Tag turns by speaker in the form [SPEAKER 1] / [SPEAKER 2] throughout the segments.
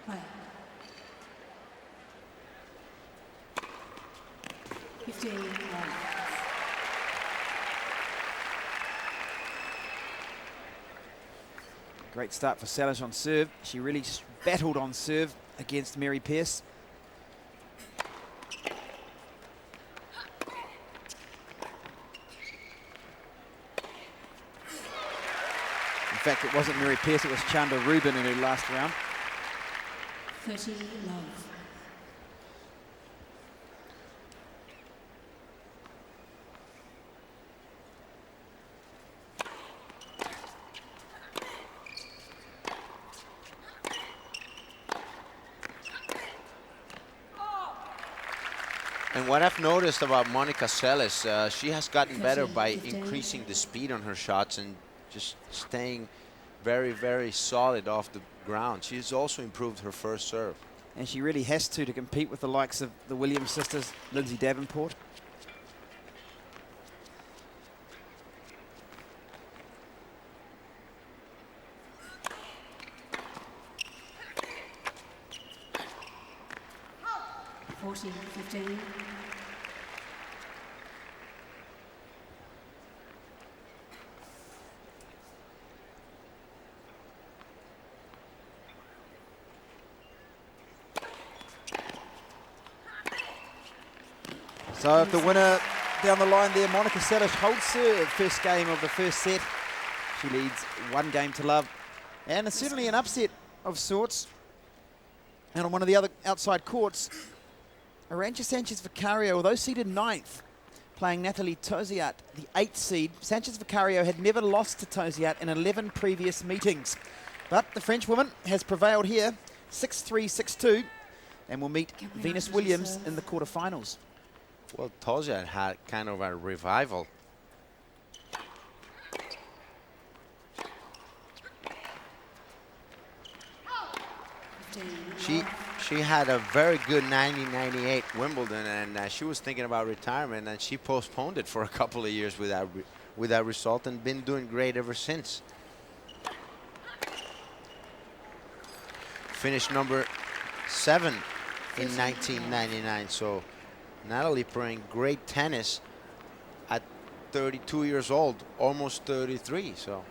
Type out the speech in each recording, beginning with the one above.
[SPEAKER 1] Play. 15 love.
[SPEAKER 2] Great start for Seles on serve. She really battled on serve against Mary Pearce. In fact, it wasn't Mary Pearce, it was Chanda Rubin in her last round.
[SPEAKER 1] 30 love.
[SPEAKER 3] And what I've noticed about Monica Seles, she has gotten better by increasing the speed on her shots and just staying very, very solid off the ground. She's also improved her first serve.
[SPEAKER 2] And she really has to compete with the likes of the Williams sisters, Lindsay Davenport.
[SPEAKER 1] Forty, 15.
[SPEAKER 2] So if the winner down the line there, Monica Seles, holds serve first game of the first set. She leads 1 game to love. And it's certainly an upset of sorts. And on one of the other outside courts, Arantxa Sanchez-Vicario, although seeded 9th, playing Nathalie Tauziat, the 8th seed. Sanchez-Vicario had never lost to Tauziat in 11 previous meetings. But the French woman has prevailed here, 6-3, 6-2, and will meet Venus Williams in the quarterfinals.
[SPEAKER 3] Well, Tauziat had kind of a revival. She had a very good 1998 Wimbledon, and she was thinking about retirement, and she postponed it for a couple of years with that result, and been doing great ever since. Finished number 7 in 1999. So Natalie playing great tennis at 32 years old, almost 33. So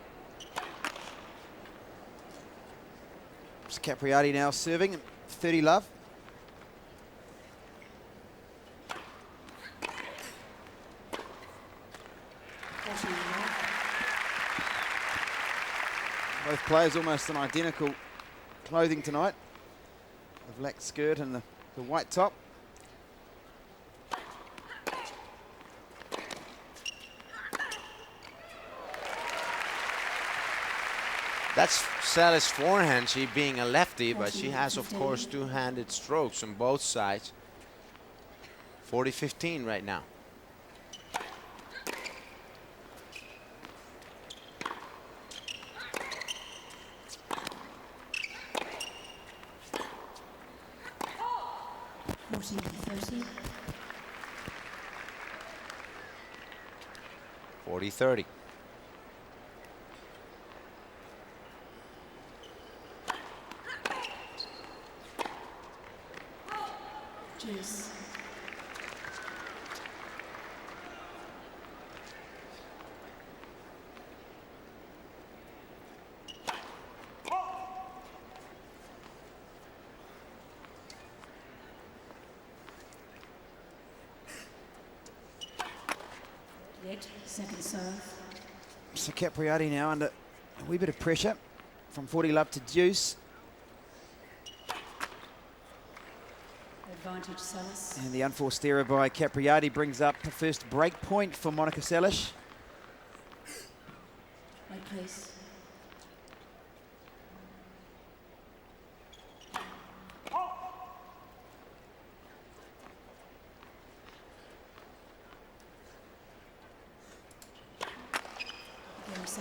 [SPEAKER 2] it's Capriati now serving, 30 love. Both players almost in identical clothing tonight. The black skirt and the white top.
[SPEAKER 3] that's Seles' forehand, she being a lefty, but she has, of course, two-handed strokes on both sides. 40-15 right now. .40-30.
[SPEAKER 1] Juice. Second serve.
[SPEAKER 2] So Capriati now under a wee bit of pressure from 40 love to deuce.
[SPEAKER 1] Advantage Seles.
[SPEAKER 2] And the unforced error by Capriati brings up the first break point for Monica Seles.
[SPEAKER 1] Right, please.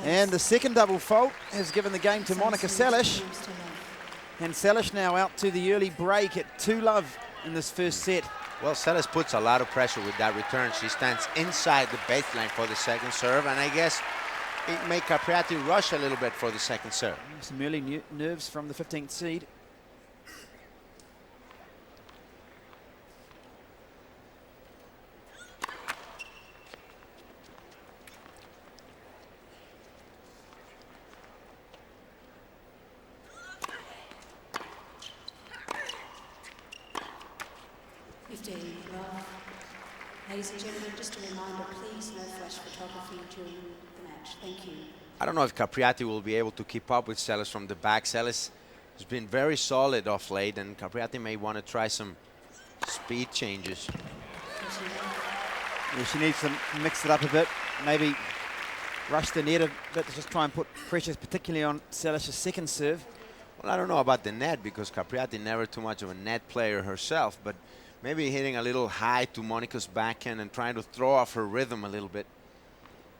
[SPEAKER 2] And the second double fault has given the game to Monica Seles. And Seles now out to the early break at 2 love in this first set.
[SPEAKER 3] Well, Seles puts a lot of pressure with that return. She stands inside the baseline for the second serve, and I guess it made Capriati rush a little bit for the second serve.
[SPEAKER 2] Some early nerves from the 15th seed.
[SPEAKER 1] 15, love. Ladies and gentlemen, just a reminder, please no flash photography during the match. Thank you.
[SPEAKER 3] I don't know if Capriati will be able to keep up with Seles from the back. Seles has been very solid off late, and Capriati may want to try some speed changes.
[SPEAKER 2] Yeah, she needs to mix it up a bit, maybe rush the net a bit to just try and put pressure, particularly on Seles' second serve.
[SPEAKER 3] Well, I don't know about the net, because Capriati never too much of a net player herself, but maybe hitting a little high to Monica's backhand and trying to throw off her rhythm a little bit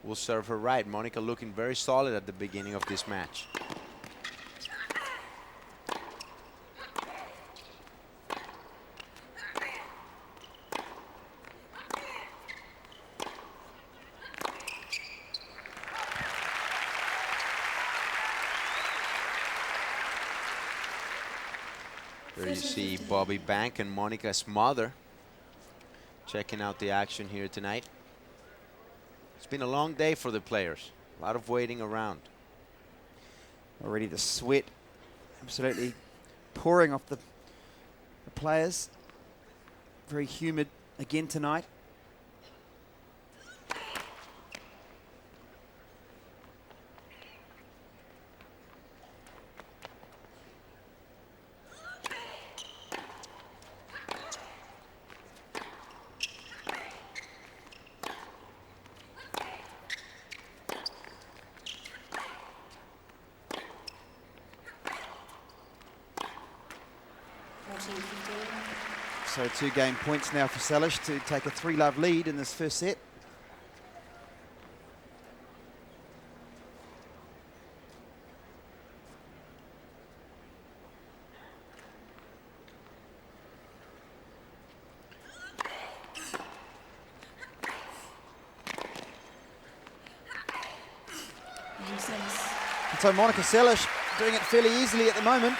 [SPEAKER 3] will serve her right. Monica looking very solid at the beginning of this match. There you see Bobby Bank and Monica's mother checking out the action here tonight. It's been a long day for the players. A lot of waiting around.
[SPEAKER 2] Already the sweat absolutely pouring off the players. Very humid again tonight. So 2 game points now for Seles to take a 3-love lead in this first set. And so Monica Seles doing it fairly easily at the moment.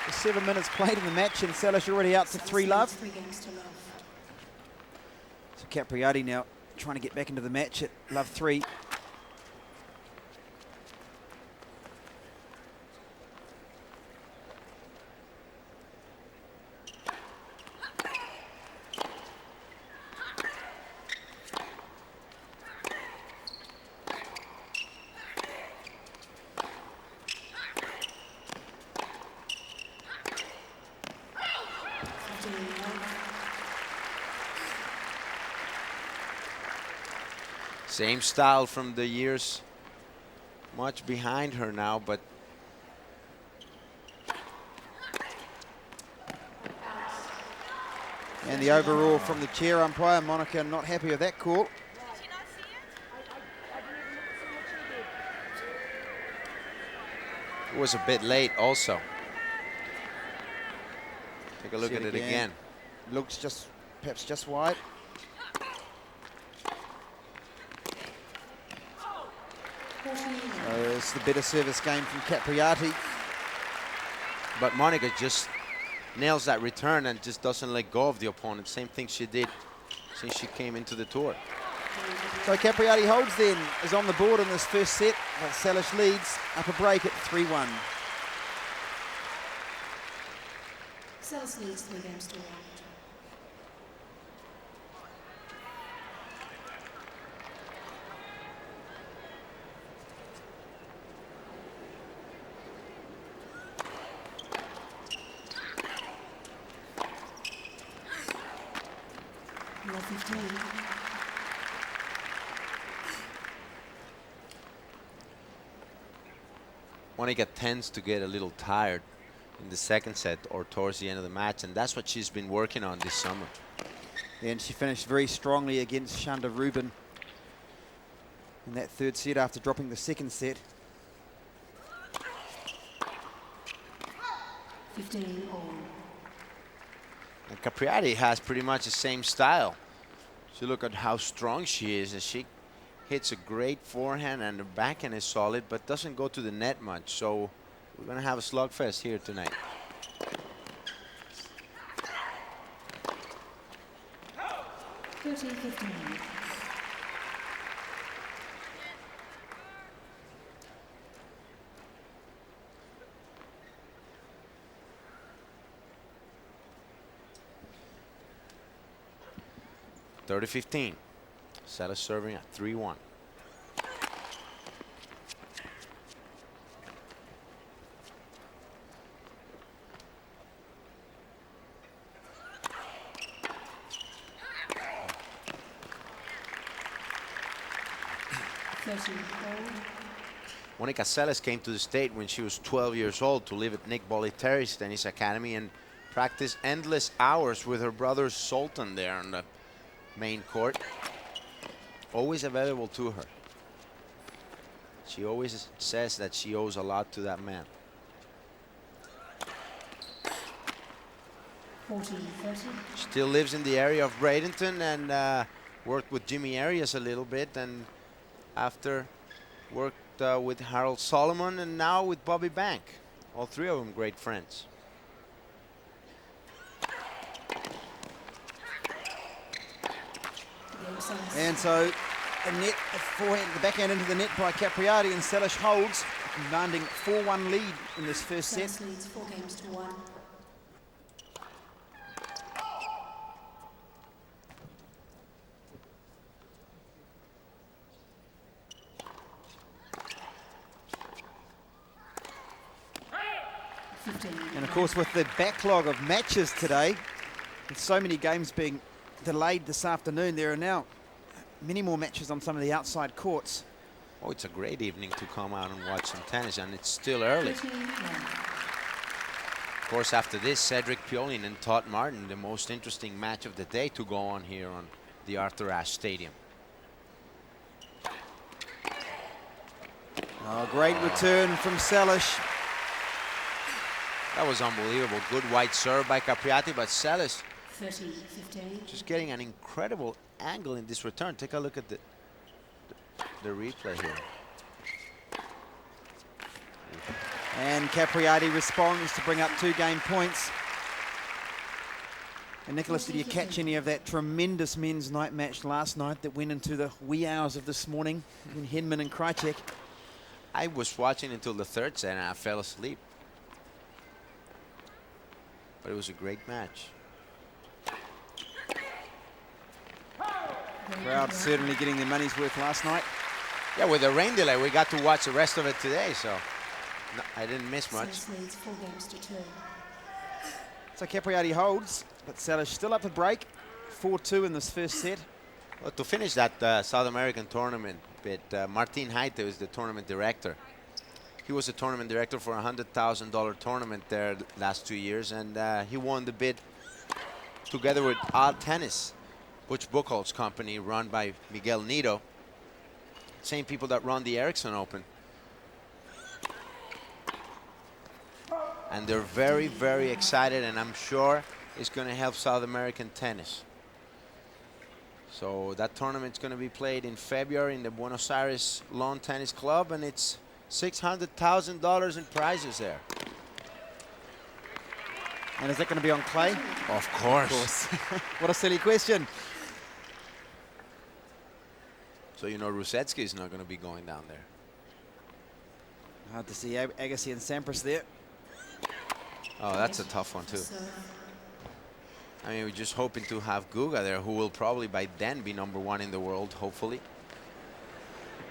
[SPEAKER 2] 7 minutes played in the match, and Seles already out to 3-love. So Capriati now trying to get back into the match at love 3.
[SPEAKER 3] Same style from the years much behind her now, but
[SPEAKER 2] and the overrule from the chair umpire. Monica not happy with that call.
[SPEAKER 3] it was a bit late also. Take a look at it again.
[SPEAKER 2] Looks just perhaps just wide. It's the better service game from Capriati.
[SPEAKER 3] But Monica just nails that return and just doesn't let go of the opponent. Same thing she did since she came into the tour.
[SPEAKER 2] So Capriati holds then, is on the board in this first set. But Seles leads up a break at 3-1.
[SPEAKER 1] Seles leads 3 games to 1. Love 15.
[SPEAKER 3] Monica tends to get a little tired in the second set or towards the end of the match, and that's what she's been working on this summer.
[SPEAKER 2] And she finished very strongly against Shanda Rubin in that third set after dropping the second set.
[SPEAKER 1] 15 all.
[SPEAKER 3] And Capriati has pretty much the same style. So look at how strong she is, and she hits a great forehand, and the backhand is solid, but doesn't go to the net much. So we're going to have a slugfest here tonight. 30-15. Seles serving at 3-1. Monica Seles came to the state when she was 12 years old to live at Nick Bollettieri's tennis academy and practice endless hours with her brother Sultan there on the main court. Always available to her. She always says that she owes a lot to that man.
[SPEAKER 1] 14-30.
[SPEAKER 3] Still lives in the area of Bradenton and worked with Jimmy Arias a little bit, and after worked with Harold Solomon and now with Bobby Bank. All three of them great friends.
[SPEAKER 2] And so a net, a forehand, the backhand into the net by Capriati, and Seles holds, commanding 4-1 lead in this first set.
[SPEAKER 1] Seles leads 4-1. 15.
[SPEAKER 2] And of course, with the backlog of matches today, with so many games being delayed this afternoon, there are now many more matches on some of the outside courts.
[SPEAKER 3] Oh, it's a great evening to come out and watch some tennis, and it's still early.
[SPEAKER 1] 13-1.
[SPEAKER 3] Of course, after this, Cedric Pioline and Todd Martin, the most interesting match of the day to go on here on the Arthur Ashe Stadium.
[SPEAKER 2] Oh, great return from Seles.
[SPEAKER 3] That was unbelievable. Good white serve by Capriati, but Seles
[SPEAKER 1] 30-15.
[SPEAKER 3] just getting an incredible angle in this return. Take a look at the replay here.
[SPEAKER 2] And Capriati responds to bring up 2 game points. And Nicholas, did you catch any of that tremendous men's night match last night that went into the wee hours of this morning between Henman and Krajcek?
[SPEAKER 3] I was watching until the third set and I fell asleep. But it was a great match.
[SPEAKER 2] Crowd certainly getting their money's worth last night.
[SPEAKER 3] Yeah, with the rain delay, we got to watch the rest of it today, so no, I didn't miss much.
[SPEAKER 1] Seles leads 4-2.
[SPEAKER 2] So Capriati holds, but Seles still up for break. 4-2 in this first set.
[SPEAKER 3] Well, to finish that South American tournament bit, Martin Heite was the tournament director. He was the tournament director for a $100,000 tournament there last 2 years, and he won the bid together with Odd Tennis, Butch Buchholz's company, run by Miguel Nito. Same people that run the Ericsson Open. And they're very, very excited, and I'm sure it's going to help South American tennis. So that tournament's going to be played in February in the Buenos Aires Lawn Tennis Club, and it's $600,000 in prizes there.
[SPEAKER 2] And is that going to be on clay?
[SPEAKER 3] Of course.
[SPEAKER 2] What a silly question.
[SPEAKER 3] So you know Rusetsky is not going to be going down there.
[SPEAKER 2] Hard to see Agassi and Sampras there.
[SPEAKER 3] Oh, that's a tough one too. I mean, we're just hoping to have Guga there, who will probably by then be #1 in the world, hopefully.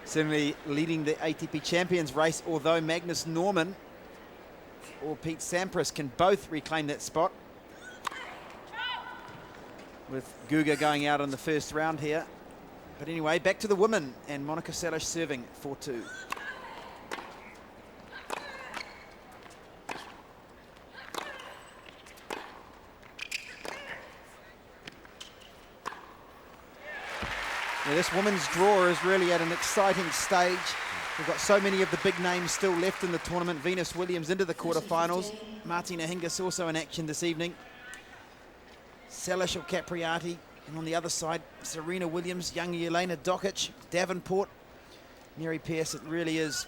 [SPEAKER 2] Certainly leading the ATP Champions race, although Magnus Norman or Pete Sampras can both reclaim that spot. With Guga going out in the first round here. But anyway, back to the women, and Monica Seles serving 4-2. Yeah, this women's draw is really at an exciting stage. We've got so many of the big names still left in the tournament. Venus Williams into the quarterfinals. Martina Hingis also in action this evening. Seles or Capriati. And on the other side, Serena Williams, young Jelena Dokic, Davenport, Mary Pierce. It really is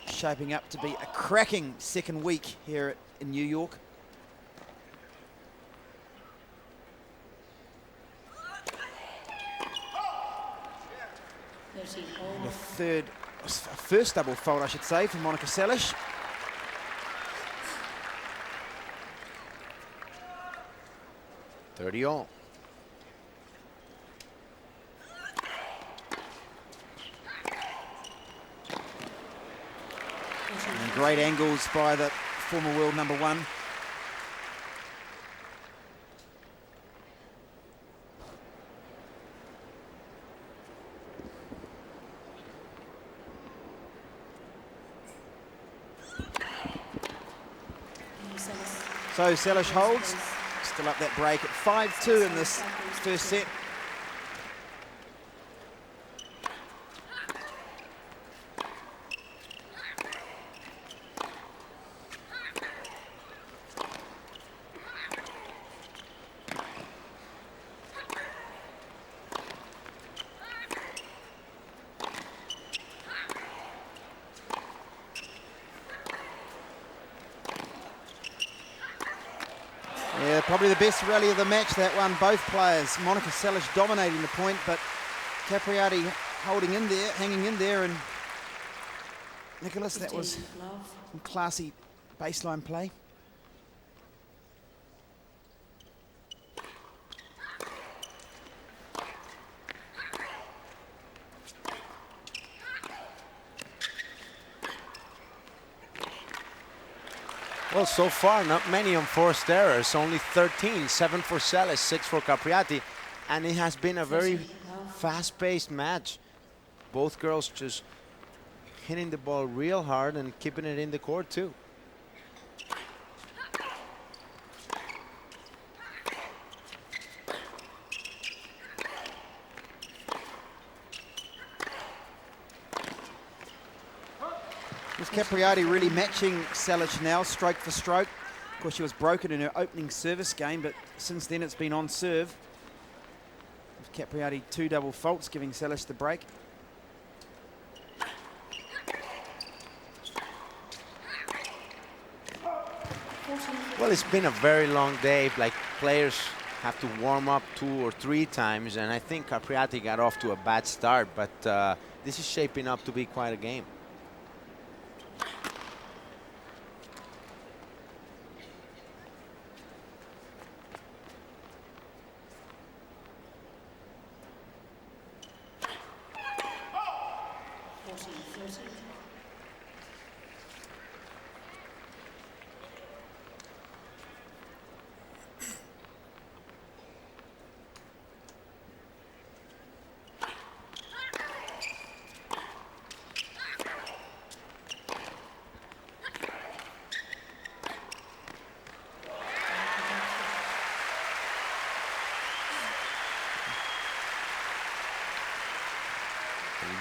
[SPEAKER 2] shaping up to be a cracking second week here in New York. The first double fault, I should say, for Monica Seles. great angles by the former world number one. So Seles holds, still up that break at 5-2 in this first set. Yeah, probably the best rally of the match, that one. Both players, Monica Seles dominating the point, but Capriati holding in there, hanging in there, and Nicholas, that was some classy baseline play.
[SPEAKER 3] Well, so far, not many enforced errors, only 13, 7 for Seles, 6 for Capriati, and it has been a very fast-paced match. Both girls just hitting the ball real hard and keeping it in the court, too.
[SPEAKER 2] Is Capriati really matching Seles now, stroke for stroke? Of course, she was broken in her opening service game, but since then it's been on serve. Capriati 2 double faults, giving Seles the break.
[SPEAKER 3] Well, it's been a very long day. Like, players have to warm up 2 or 3 times, and I think Capriati got off to a bad start, but this is shaping up to be quite a game.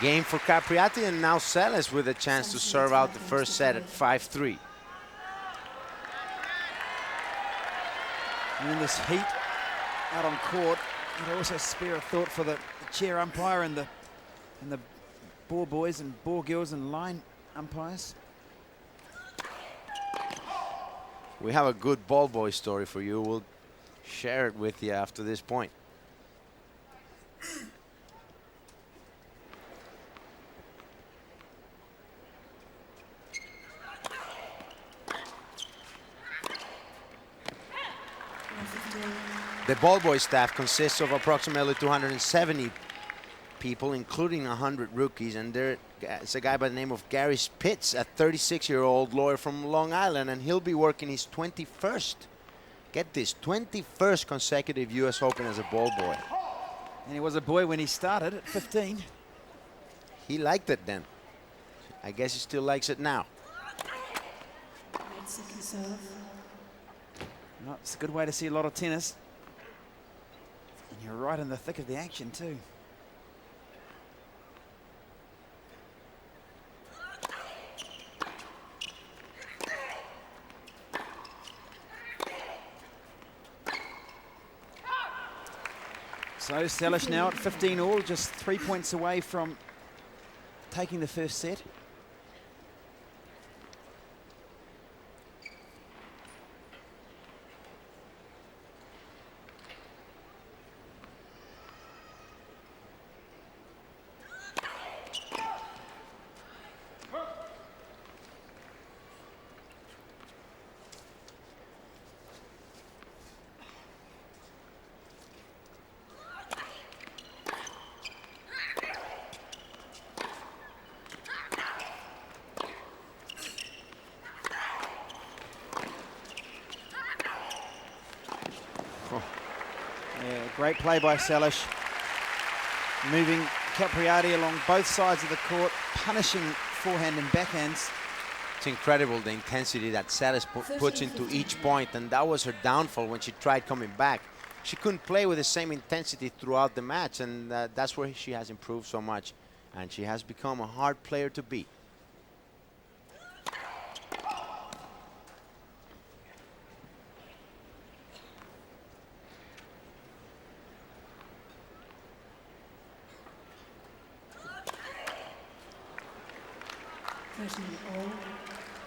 [SPEAKER 3] Game for Capriati, and now Seles with a chance to serve out the first set at 5-3.
[SPEAKER 2] And in this heat out on court, I'd also spare a thought for the chair umpire and the ball boys and ball girls and line umpires.
[SPEAKER 3] We have a good ball boy story for you. We'll share it with you after this point. The ball boy staff consists of approximately 270 people, including 100 rookies, and there's a guy by the name of Gary Spitz, a 36-year-old lawyer from Long Island, and he'll be working his 21st, get this, 21st consecutive U.S. Open as a ball boy.
[SPEAKER 2] And he was a boy when he started at 15.
[SPEAKER 3] He liked it then. I guess he still likes it now.
[SPEAKER 2] Well, it's a good way to see a lot of tennis. And you're right in the thick of the action too. So Seles now at 15 all, just 3 points away from taking the first set. Great play by Seles. Moving Capriati along both sides of the court, punishing forehand and backhands.
[SPEAKER 3] It's incredible the intensity that Seles puts into each point, and that was her downfall when she tried coming back. She couldn't play with the same intensity throughout the match, and that's where she has improved so much, and she has become a hard player to beat.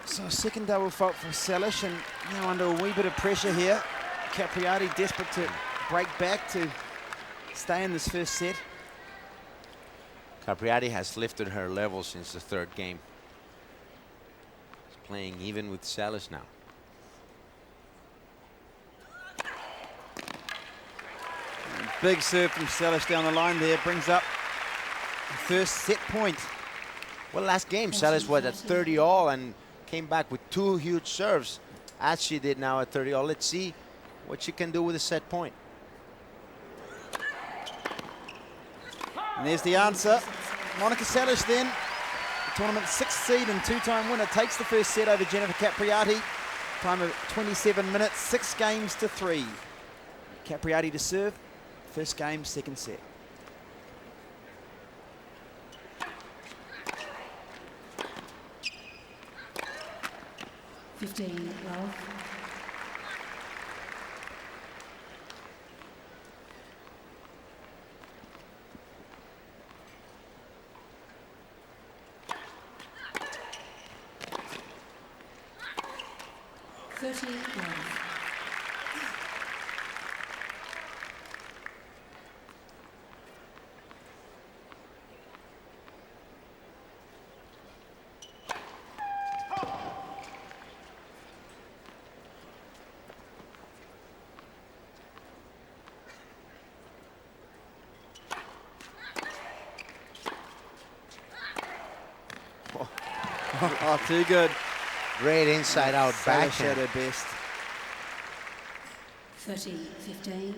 [SPEAKER 2] So second double fault for Seles, and now under a wee bit of pressure here. Capriati desperate to break back to stay in this first set.
[SPEAKER 3] Capriati has lifted her level since the third game. She's playing even with Seles now.
[SPEAKER 2] Big serve from Seles down the line there, brings up the first set point.
[SPEAKER 3] Well, last game, Seles was at 30-all and came back with 2 huge serves, as she did now at 30-all. Let's see what she can do with a set point.
[SPEAKER 2] And there's the answer. Monica Seles then, the tournament's 6th seed and 2-time winner, takes the first set over Jennifer Capriati. Time of 27 minutes, 6 games to 3. Capriati to serve, first game, second set.
[SPEAKER 1] Well.
[SPEAKER 2] Oh, too good.
[SPEAKER 3] Great inside-out backhand.
[SPEAKER 2] At her best.
[SPEAKER 1] 30-15.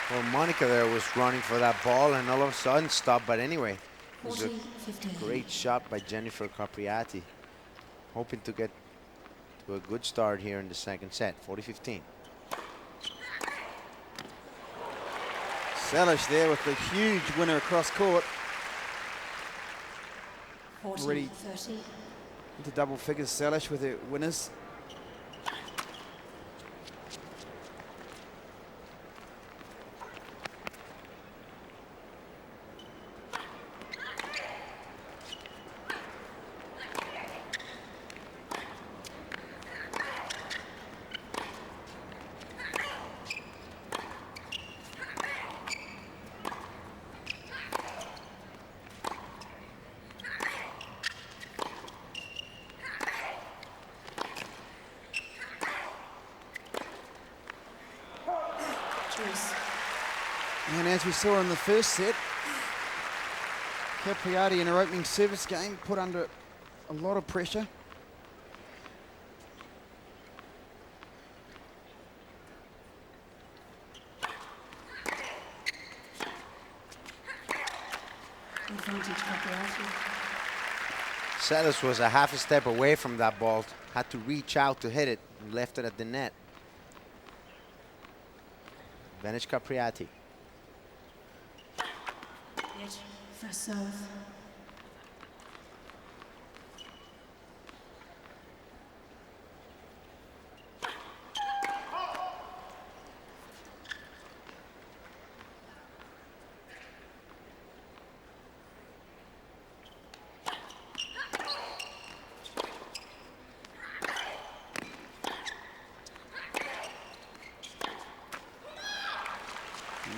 [SPEAKER 3] Well, Monica there was running for that ball and all of a sudden stopped, but anyway, it was a great shot by Jennifer Capriati. Hoping to get to a good start here in the second set, 40-15.
[SPEAKER 2] Seles there with the huge winner across court. Already into double figures, Seles with her winners. And as we saw in the first set, Capriati in her opening service game put under a lot of pressure.
[SPEAKER 3] Seles was a half a step away from that ball, had to reach out to hit it and left it at the net. Advantage Capriati.
[SPEAKER 1] First serve.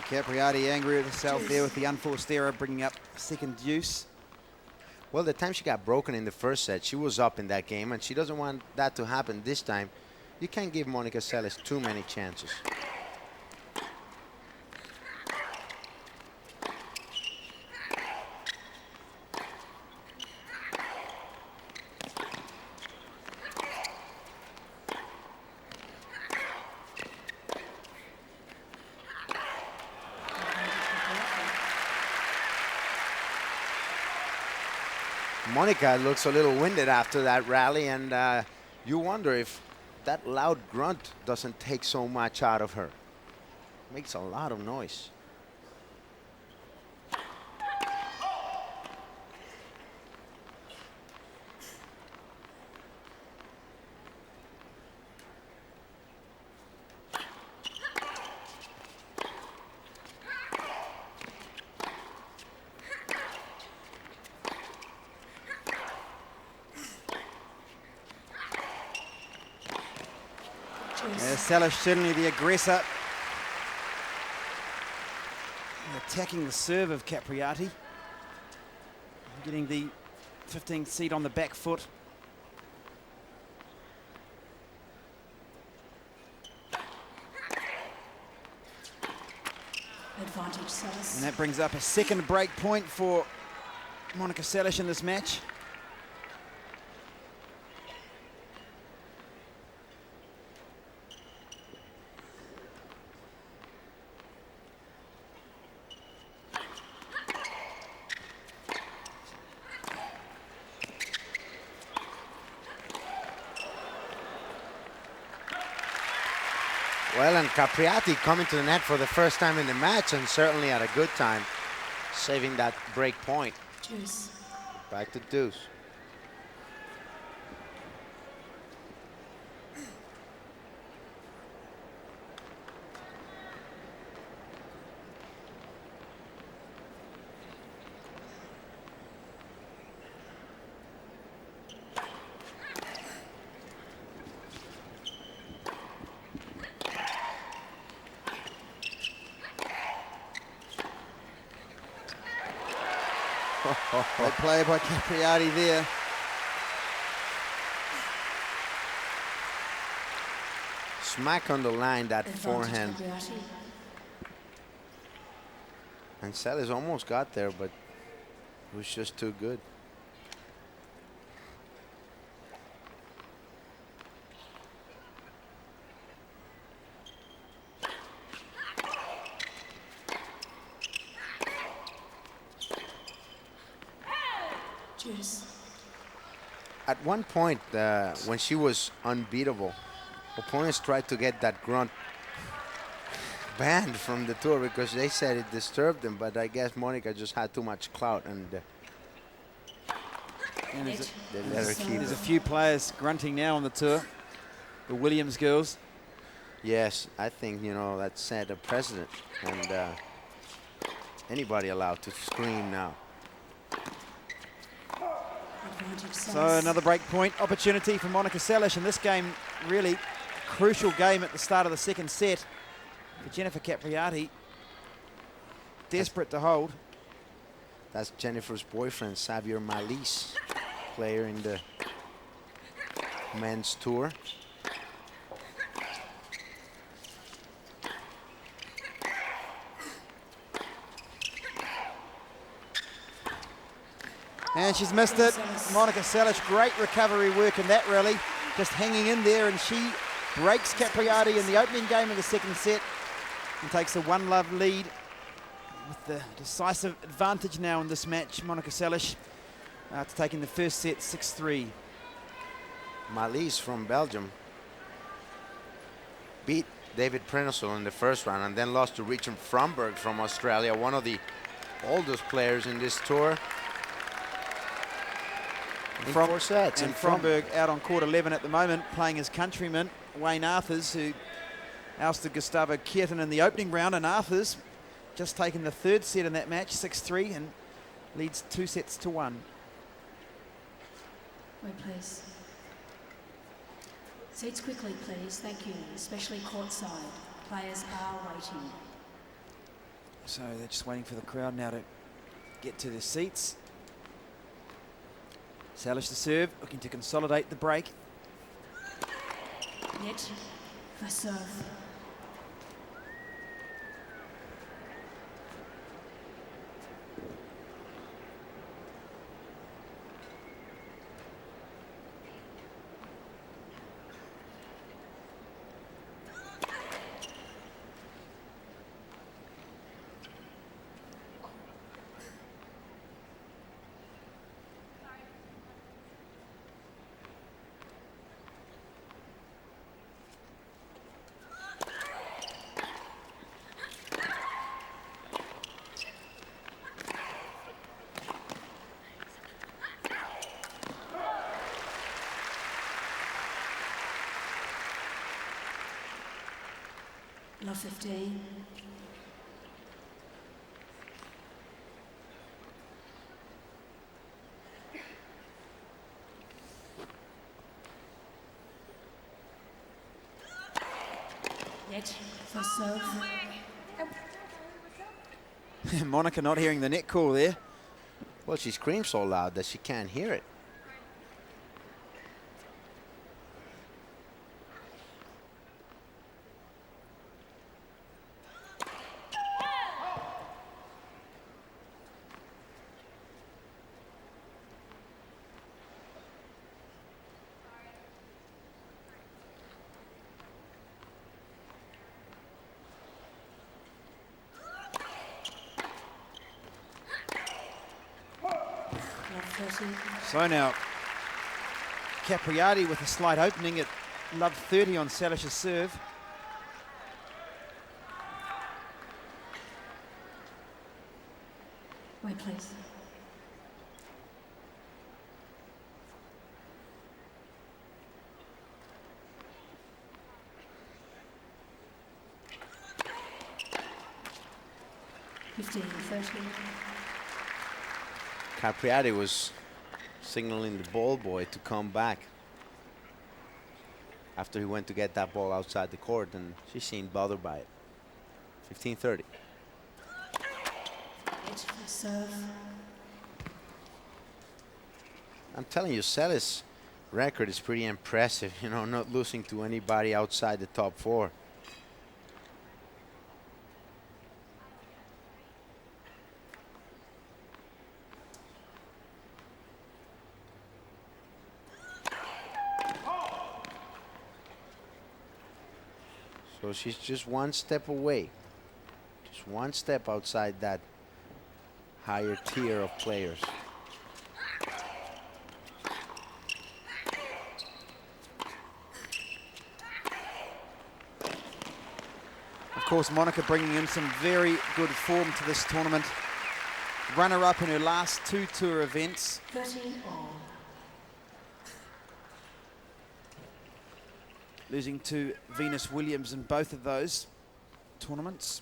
[SPEAKER 2] Capriati angry with herself there with the unforced error, bringing up second deuce.
[SPEAKER 3] Well, the time she got broken in the first set, she was up in that game, and she doesn't want that to happen this time. You can't give Monica Seles too many chances. Monica looks a little winded after that rally, and you wonder if that loud grunt doesn't take so much out of her. Makes a lot of noise.
[SPEAKER 2] Seles certainly the aggressor. Attacking the serve of Capriati. Getting the 15th seed on the back foot.
[SPEAKER 1] Advantage Seles.
[SPEAKER 2] And that brings up a second break point for Monica Seles in this match.
[SPEAKER 3] Well, and Capriati coming to the net for the first time in the match, and certainly at a good time, saving that break point.
[SPEAKER 1] Deuce.
[SPEAKER 3] Back to deuce.
[SPEAKER 2] Great play by Capriati there.
[SPEAKER 3] Smack on the line, that
[SPEAKER 1] Advantage
[SPEAKER 3] forehand.
[SPEAKER 1] Capriati.
[SPEAKER 3] And Seles almost got there, but it was just too good.
[SPEAKER 1] Deuce.
[SPEAKER 3] At one point, when she was unbeatable, opponents tried to get that grunt banned from the tour because they said it disturbed them, but I guess Monica just had too much clout, and
[SPEAKER 2] And
[SPEAKER 1] Net.
[SPEAKER 3] they let her keep
[SPEAKER 2] there's
[SPEAKER 3] it.
[SPEAKER 2] a few players grunting now on the tour. The Williams girls.
[SPEAKER 3] Yes, I think, you know, that set a precedent, and anybody allowed to scream now.
[SPEAKER 1] Advantage
[SPEAKER 2] So
[SPEAKER 1] Seles.
[SPEAKER 2] another break point opportunity for Monica Seles in this game. Really crucial game at the start of the second set for Jennifer Capriati. Desperate to hold.
[SPEAKER 3] That's Jennifer's boyfriend, Xavier Malise, player in the men's tour.
[SPEAKER 2] And she's missed it. Monica Seles, great recovery work in that rally. Just hanging in there, and she breaks Capriati in the opening game of the second set and takes a 1-love lead with the decisive advantage now in this match. Monica Seles after taking the first set 6-3.
[SPEAKER 3] Malise from Belgium beat David Prenosel in the first round and then lost to Richard Fromberg from Australia, one of the oldest players in this tour. In 4 sets.
[SPEAKER 2] And Fromberg out on court 11 at the moment, playing his countryman, Wayne Arthurs, who ousted Gustavo Kierton in the opening round. And Arthurs just taken the third set in that match, 6-3, and leads 2-1.
[SPEAKER 1] Wait, please. Seats quickly, please. Thank you. Especially courtside. Players are waiting.
[SPEAKER 2] So they're just waiting for the crowd now to get to their seats. Seles to serve, looking to consolidate the break.
[SPEAKER 1] Net. For serve. Love 15. Yet for serve.
[SPEAKER 2] Monica not hearing the net call there.
[SPEAKER 3] Well, she screams so loud that she can't hear it.
[SPEAKER 1] Love 30.
[SPEAKER 2] So now, Capriati with a slight opening at love 30 on Selish's serve.
[SPEAKER 1] Wait, please.
[SPEAKER 3] Capriati was signaling the ball boy to come back after he went to get that ball outside the court, and she seemed bothered by it. 15-30.
[SPEAKER 1] Serve.
[SPEAKER 3] I'm telling you, Seles' record is pretty impressive, you know, not losing to anybody outside the top 4. So she's just one step away, just one step outside that higher tier of players.
[SPEAKER 2] Of course, Monica bringing in some very good form to this tournament. Runner-up in her last 2 tour events.
[SPEAKER 1] 13 all.
[SPEAKER 2] Losing to Venus Williams in both of those tournaments.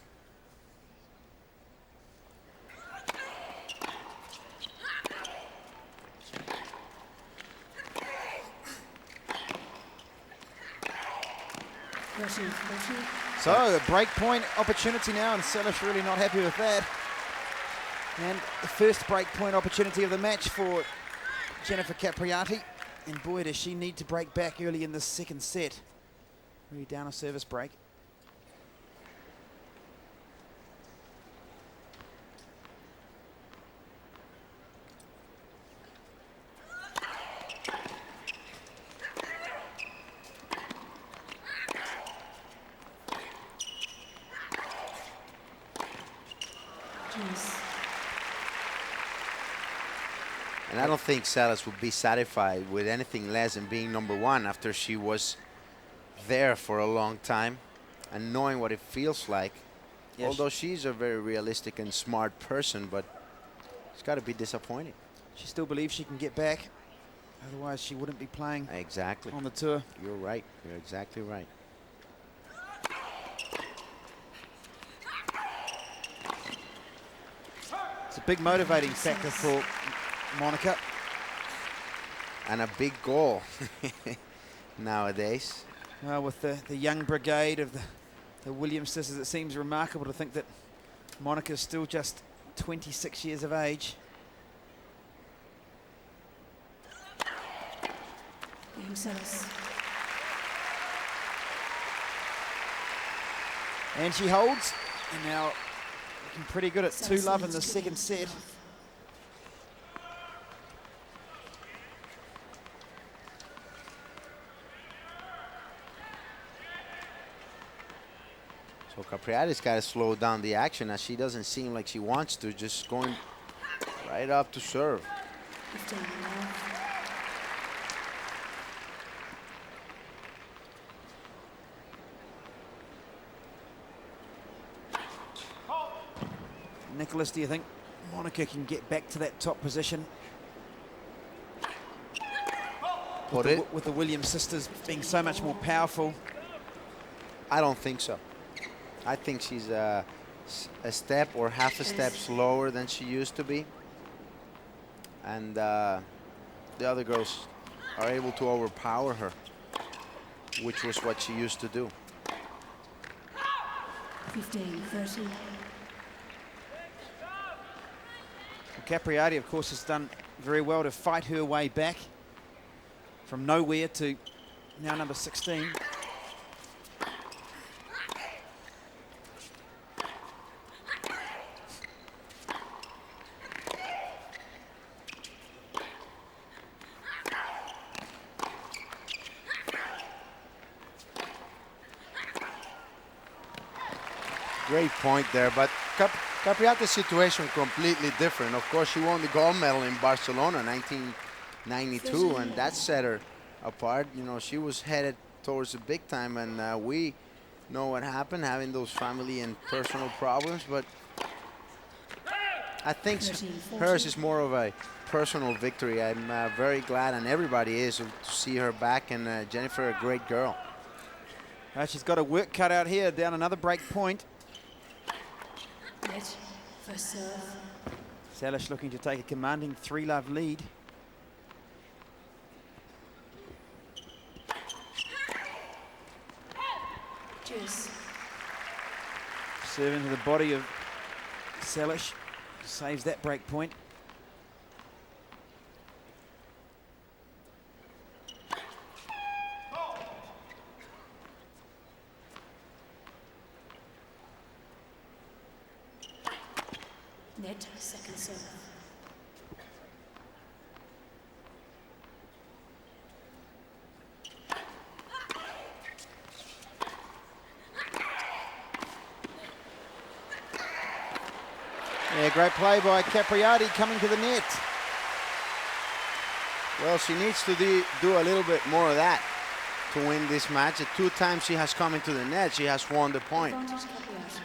[SPEAKER 2] So a break point opportunity now, and Seles really not happy with that. And the first break point opportunity of the match for Jennifer Capriati. And boy, does she need to break back early in the second set. Really down a service break.
[SPEAKER 3] And I don't think Seles would be satisfied with anything less than being #1 after she was there for a long time and knowing what it feels like. Yes. Although she's a very realistic and smart person, but it's got to be disappointing.
[SPEAKER 2] She still believes she can get back. Otherwise, she wouldn't be playing
[SPEAKER 3] exactly
[SPEAKER 2] on the tour.
[SPEAKER 3] You're right. You're exactly right.
[SPEAKER 2] It's a big motivating factor for Monica.
[SPEAKER 3] And a big goal nowadays.
[SPEAKER 2] With the young brigade of the Williams sisters, it seems remarkable to think that Monica's still just 26 years of age. And she holds, and now looking pretty good at 2-love in the second set.
[SPEAKER 3] So Capriati's got to slow down the action, as she doesn't seem like she wants to, just going right up to serve.
[SPEAKER 1] 15
[SPEAKER 2] Nicholas, do you think Monica can get back to that top position? With the Williams sisters being so much more powerful.
[SPEAKER 3] I don't think so. I think she's a step or half a step slower than she used to be. And the other girls are able to overpower her, which was what she used to do.
[SPEAKER 1] 15-30.
[SPEAKER 2] Capriati, of course, has done very well to fight her way back from nowhere to now number 16.
[SPEAKER 3] Great point there, but Capriati's situation completely different. Of course, she won the gold medal in Barcelona 1992, and that set her apart. You know, she was headed towards the big time, and we know what happened, having those family and personal problems, but I think hers is more of a personal victory. I'm very glad, and everybody is, to see her back, and Jennifer, a great girl.
[SPEAKER 2] She's got a work cut out here, down another break point.
[SPEAKER 1] Net for serve.
[SPEAKER 2] Seles looking to take a commanding 3-love lead.
[SPEAKER 1] Juice.
[SPEAKER 2] Serve into the body of Seles. Saves that break point.
[SPEAKER 1] Net second serve.
[SPEAKER 2] Yeah, great play by Capriati coming to the net.
[SPEAKER 3] Well, she needs to do a little bit more of that to win this match. The 2 times she has come into the net, she has won the point.
[SPEAKER 1] Advantage Capriati.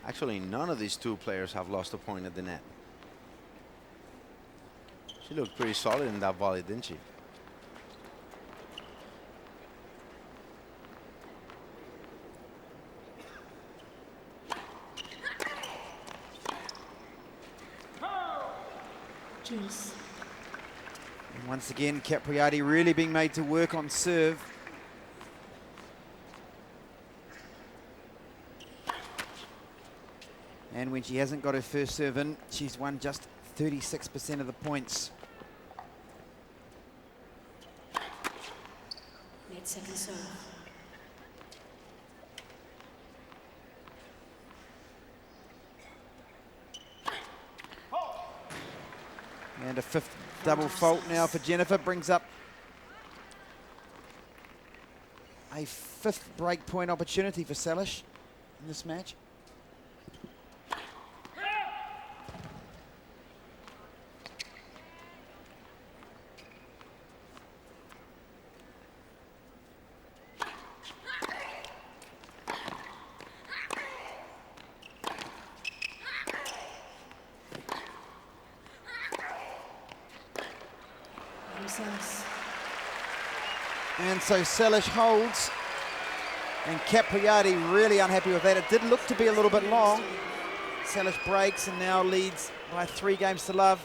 [SPEAKER 3] Actually, none of these 2 players have lost a point at the net. She looked pretty solid in that volley, didn't she?
[SPEAKER 1] Juice.
[SPEAKER 2] And once again, Capriati really being made to work on serve. And when she hasn't got her first serve in, she's won just 36% of the points.
[SPEAKER 1] Net second serve.
[SPEAKER 2] And a 5th double fault now for Jennifer, brings up a 5th break point opportunity for Seles in this match. And so Seles holds, and Capriati really unhappy with that. It did look to be a little bit long. Seles breaks and now leads by 3 games to love.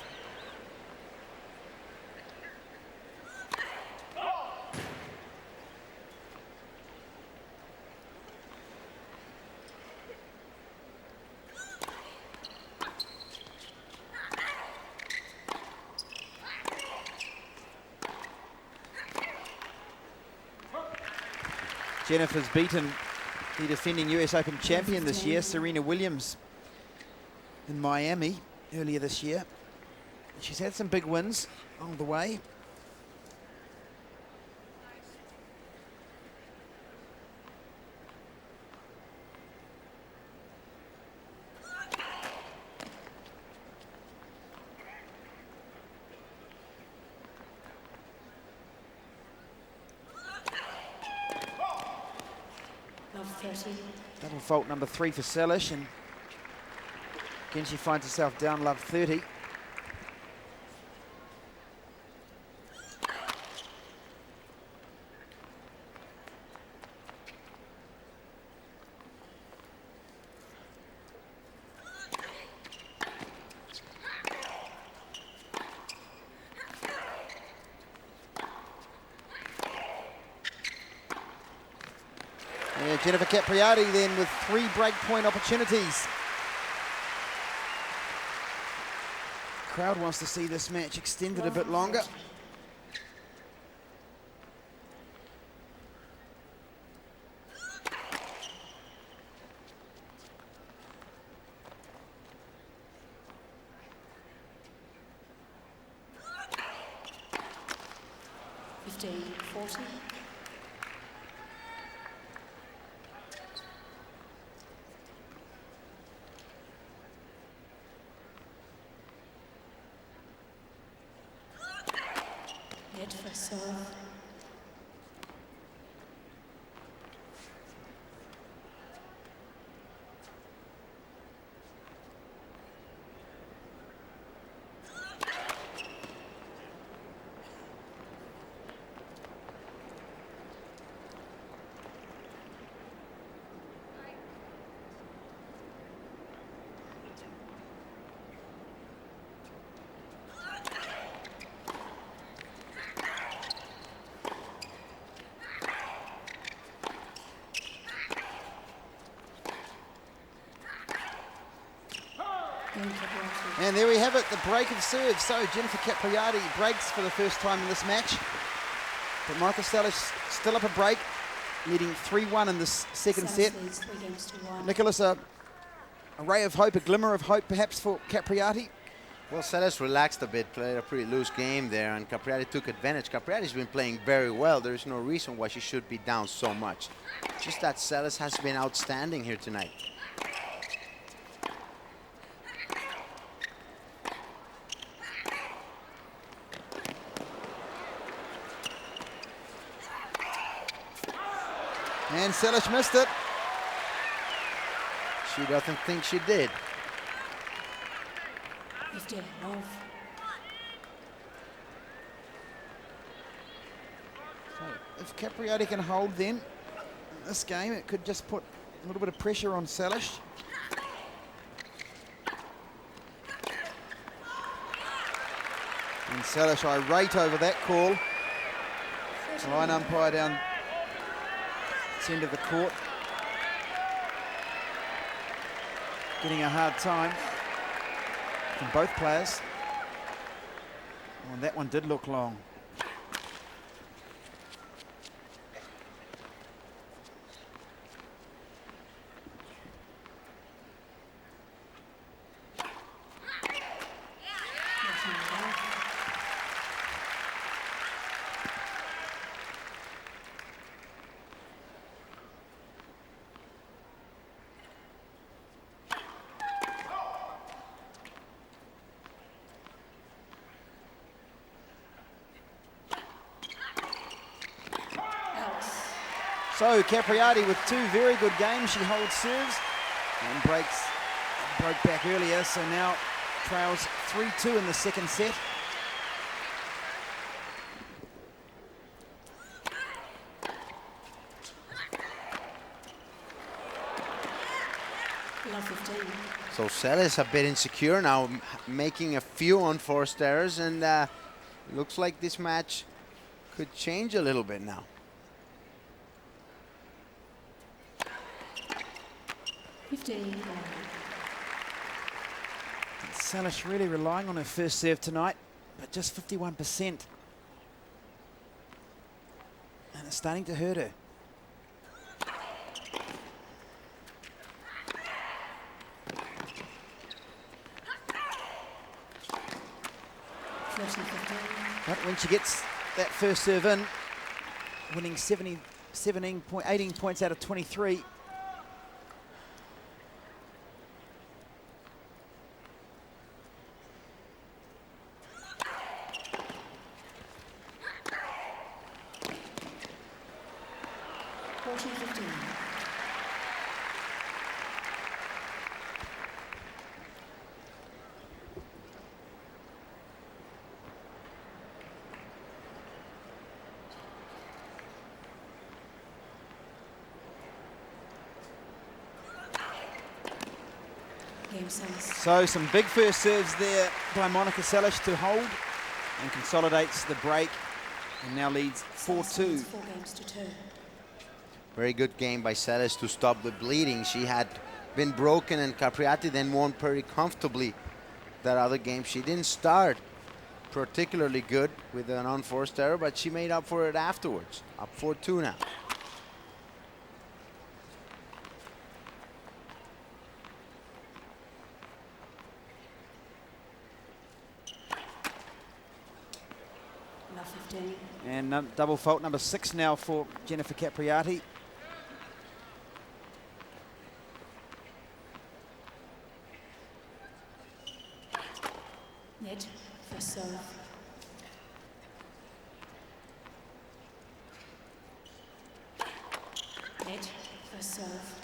[SPEAKER 2] Jennifer's beaten the defending US Open champion this year, Serena Williams, in Miami earlier this year. She's had some big wins along the way. Double fault number 3 for Seles, and again she finds herself down love 30. Yeah, Jennifer Capriati then with 3 break point opportunities. Crowd wants to see this match extended a bit longer.
[SPEAKER 1] Net for serve.
[SPEAKER 2] And there we have it, the break of serve. So Jennifer Capriati breaks for the first time in this match. But Monica Seles still up a break, leading 3-1 in this second set. Nicholas, a ray of hope, a glimmer of hope perhaps for Capriati.
[SPEAKER 3] Well, Seles relaxed a bit, played a pretty loose game there, and Capriati took advantage. Capriati's been playing very well. There is no reason why she should be down so much. Just that Seles has been outstanding here tonight.
[SPEAKER 2] And Seles missed it.
[SPEAKER 3] She doesn't think she did.
[SPEAKER 1] 15 love.
[SPEAKER 2] So if Capriati can hold then in this game, it could just put a little bit of pressure on Seles. And Seles irate over that call. The line umpire down the end of the court, getting a hard time from both players. Oh, and that one did look long. So Capriati with 2 very good games. She holds serves and broke back earlier, so now trails 3-2 in the second set.
[SPEAKER 1] Love 15.
[SPEAKER 3] So Seles a bit insecure now, making a few unforced errors, and looks like this match could change a little bit now.
[SPEAKER 1] 15.
[SPEAKER 2] Seles really relying on her first serve tonight, but just 51%. And it's starting to hurt her. But when she gets that first serve in, winning 18 points out of 23, so some big first serves there by Monica Seles to hold and consolidates the break and now leads 4-2.
[SPEAKER 1] 4 games to 2.
[SPEAKER 3] Very good game by Seles to stop the bleeding. She had been broken, and Capriati then won pretty comfortably that other game. She didn't start particularly good with an unforced error, but she made up for it afterwards. Up 4-2 now.
[SPEAKER 1] Love 15.
[SPEAKER 2] And double fault number 6 now for Jennifer Capriati.
[SPEAKER 1] Net, first serve. Net, first serve.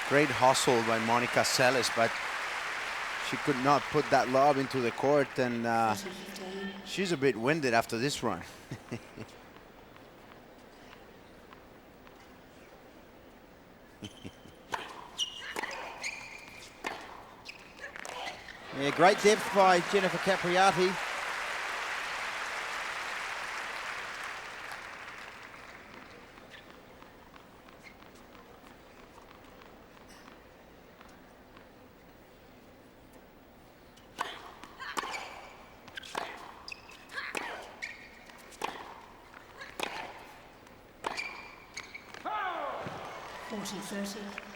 [SPEAKER 3] Great hustle by Monica Seles, but she could not put that lob into the court, and she's a bit winded after this run.
[SPEAKER 2] Yeah, great depth by Jennifer Capriati.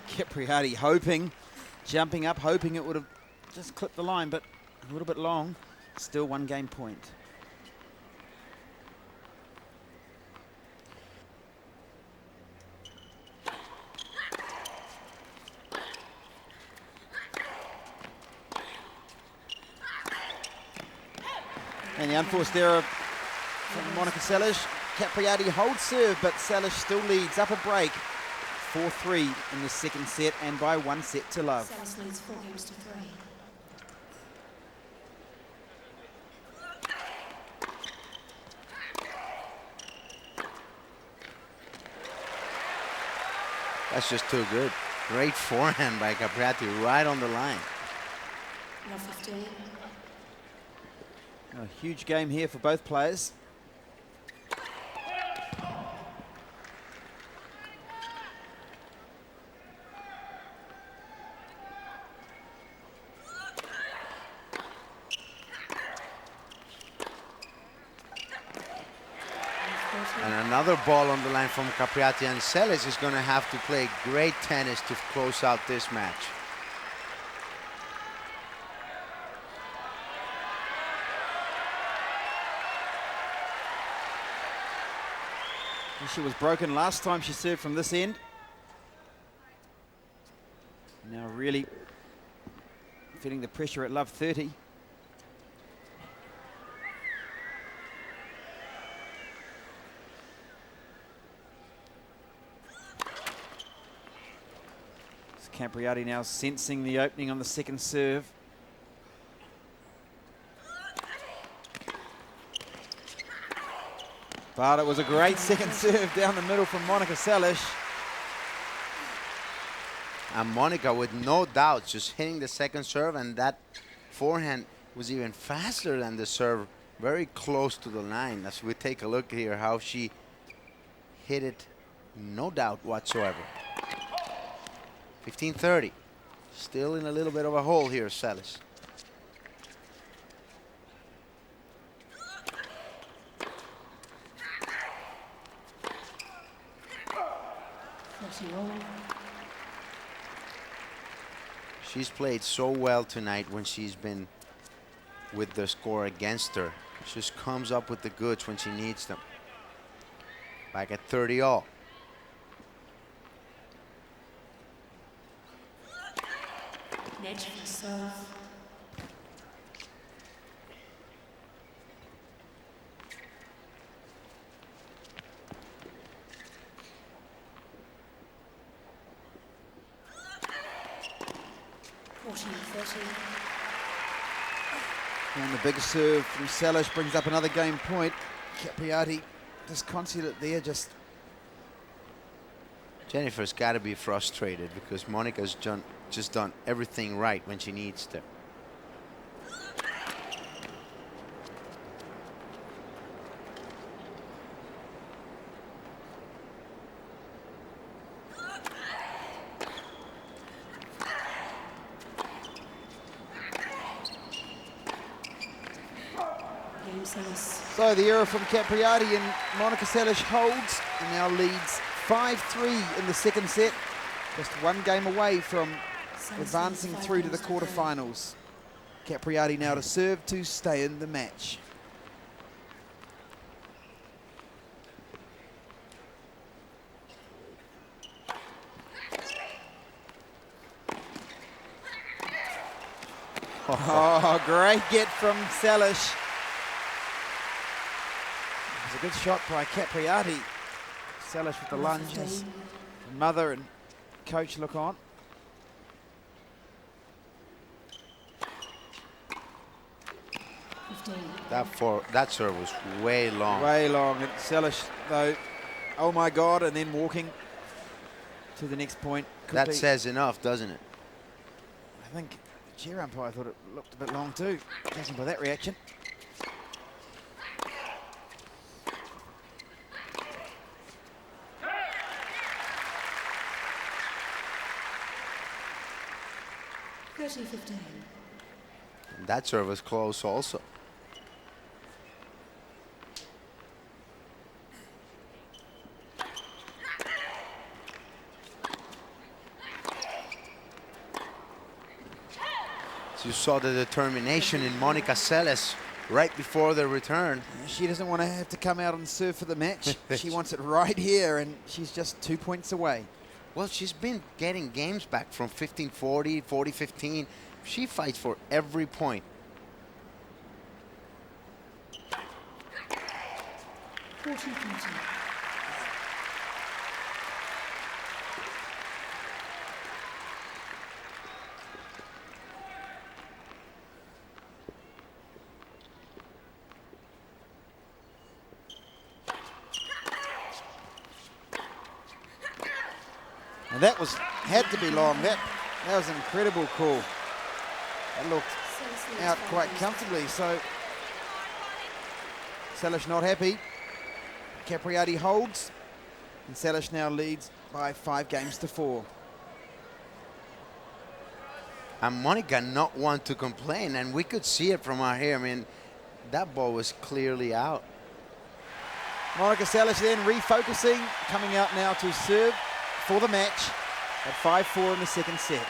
[SPEAKER 2] Capriati hoping, jumping up, hoping it would have just clipped the line, but a little bit long. Still 1 game point. And the unforced error from Monica Seles. Capriati holds serve, but Seles still leads up a break. 4-3 in the second set, and by 1 set to love.
[SPEAKER 1] Seles leads 4 games to 3.
[SPEAKER 3] That's just too good. Great forehand by Capriati, right on the line.
[SPEAKER 1] Love 15.
[SPEAKER 2] A huge game here for both players.
[SPEAKER 3] And another ball on the line from Capriati, and Seles is going to have to play great tennis to close out this match.
[SPEAKER 2] She was broken last time she served from this end. Now really feeling the pressure at love 30. Capriati now sensing the opening on the second serve. But it was a great second serve down the middle from Monica Seles.
[SPEAKER 3] And Monica, with no doubt, just hitting the second serve, and that forehand was even faster than the serve, very close to the line. As we take a look here, how she hit it, no doubt whatsoever. 15-30. Still in a little bit of a hole here, Seles. She's played so well tonight when she's been with the score against her. She just comes up with the goods when she needs them. Back at 30 all.
[SPEAKER 1] match for serve.
[SPEAKER 2] And the big serve from Seles brings up another game point. Capriati disconsolate there, just...
[SPEAKER 3] Jennifer's got to be frustrated because Monica's just done everything right when she needs to.
[SPEAKER 2] So the error from Capriati, and Monica Seles holds and now leads 5-3 in the second set. Just one game away from advancing through to the quarterfinals. Capriati now to serve to stay in the match. Oh, great get from Seles. It was a good shot by Capriati. Seles with the lunge as mother and coach look on.
[SPEAKER 3] That serve was way long.
[SPEAKER 2] Way long. And Seles, though, oh my God, and then walking to the next point.
[SPEAKER 3] That says enough, doesn't it?
[SPEAKER 2] I think the chair umpire thought it looked a bit long too, judging by that reaction.
[SPEAKER 3] And that serve was close also. So you saw the determination in Monica Seles right before the return.
[SPEAKER 2] She doesn't want to have to come out and serve for the match. She wants it right here, and she's just 2 points away.
[SPEAKER 3] Well, she's been getting games back from 15-40, 40-15. She fights for every point.
[SPEAKER 2] And that had to be long. That was an incredible call. That looked out quite comfortably. So Seles not happy. Capriati holds, and Seles now leads by 5-4.
[SPEAKER 3] And Monica not want to complain, and we could see it from out here. I mean, that ball was clearly out.
[SPEAKER 2] Monica Seles then refocusing, coming out now to serve for the match at 5-4 in the second set.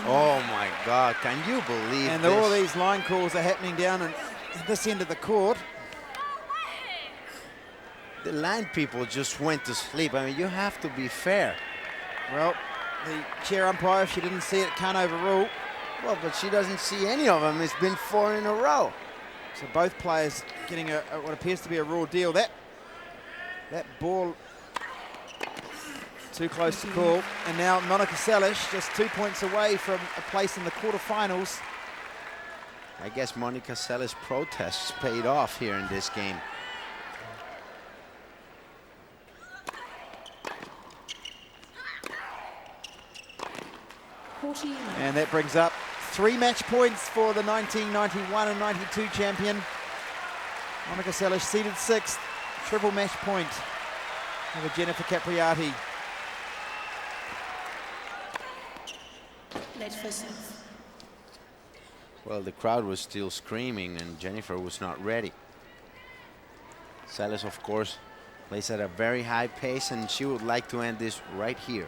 [SPEAKER 3] Oh my God, can you believe
[SPEAKER 2] and
[SPEAKER 3] this?
[SPEAKER 2] all these line calls are happening down at this end of the court.
[SPEAKER 3] The line people just went to sleep. I mean, you have to be fair.
[SPEAKER 2] Well, the chair umpire, if she didn't see it, can't overrule.
[SPEAKER 3] Well, but she doesn't see any of them. It's been 4 in a row.
[SPEAKER 2] So both players getting what appears to be a raw deal. That ball too close to call. And now Monica Seles just 2 points away from a place in the quarterfinals.
[SPEAKER 3] I guess Monica Seles' protests paid off here in this game.
[SPEAKER 2] And that brings up 3 match points for the 1991 and 92 champion. Monica Seles seeded 6th, triple match point over Jennifer Capriati.
[SPEAKER 1] late first serve.
[SPEAKER 3] Well, the crowd was still screaming and Jennifer was not ready. Seles, of course, plays at a very high pace and she would like to end this right here.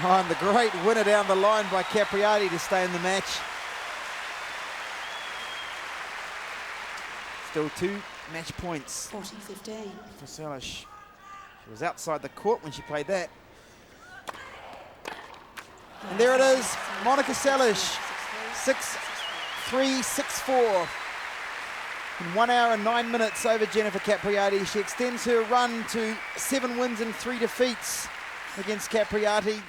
[SPEAKER 2] Oh, and the great winner down the line by Capriati to stay in the match. Still 2 match points
[SPEAKER 1] 40-15.
[SPEAKER 2] for Seles. She was outside the court when she played that. And there it is, Monica Seles, 6-3, 6-4. In 1 hour and 9 minutes over Jennifer Capriati. She extends her run to 7 wins and 3 defeats against Capriati.